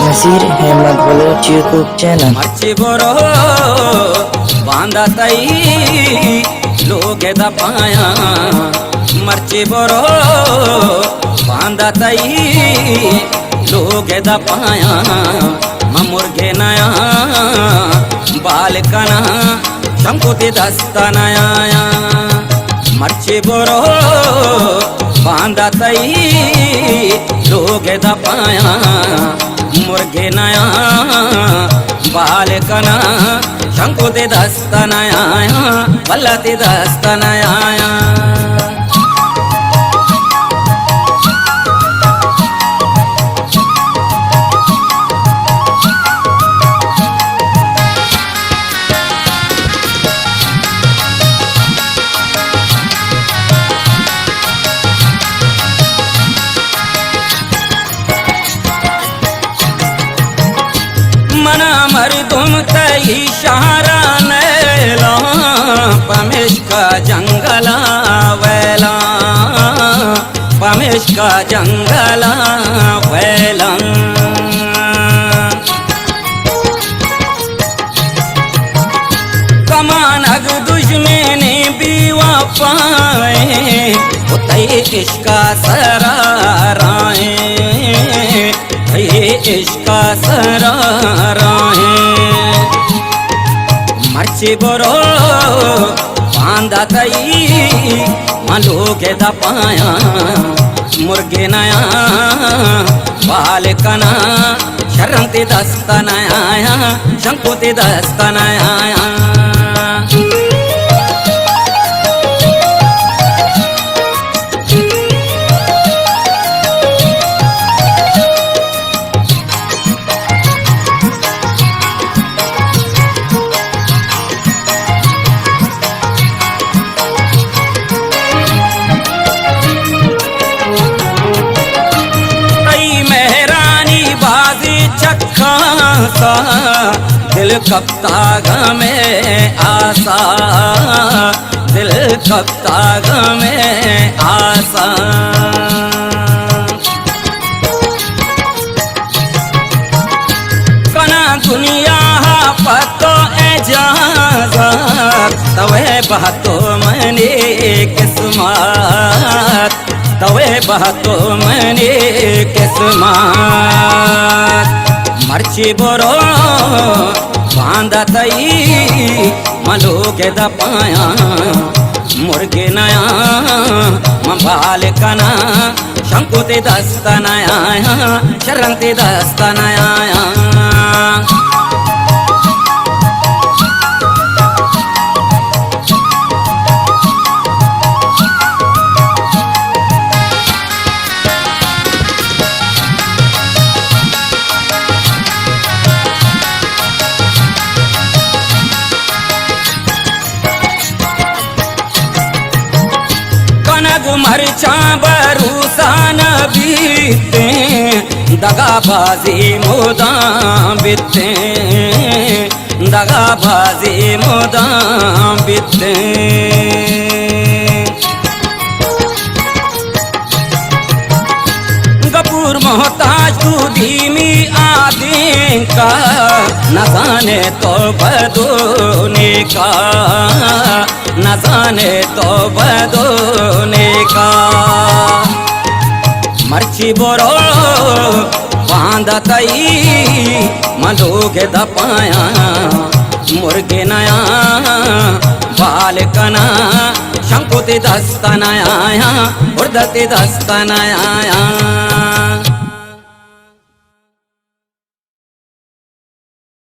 Naseer Ahmed Baloch YouTube channel. मर्ची बोरो बांधा तई लोगे दपाया, मर्ची बोरो बांधा तई लोगे दपाया, मुर्गे नया बालकना शंकुति दस्ता नया। मर्ची बोरो बांधा तई लोगे दपाया, मुर्गे नया बालकना शंकुति दस्ता नया, वल्लति दस्ता नया। मना मर्दुम तई इशारा नैला, पमेश का जंगला वैला, पमेश का जंगला वैला। कमानग दुश्मनी बीवा पाए, उतई इश्का सराराए, इश्का सराराए। मर्ची बोरो बांधा तई लोगे दपाया, मुर्गे नया बालकना शरणति दस्ता नया, शंकुति दस्ता नया। सा दिल कपता में आसा, दिल कपता में आसा। कना दुनिया पतो एजाज़त, तवे बहतो मने किस्मत, तवे बहतो मने किस्मत। मर्ची बोरो बांधा तई लोगे दपाया, मुर्गे नया बालकना शंकुति दस्ता नया, शरणति दस्ता नया। मरचा बरूसा न बीते, दगाबाजी मुदाम बीते, दगाबाजी मुदाम बीते। गफूर मोहताज तू धीमी आदि का, न जाने तो बदोने का, न जाने तो बदोने का। मर्ची बोरो बांधा तई लोगे दपाया, मुर्गे नया बालकना शंकुति दस्ता नया, उर्दति दस्ता नया।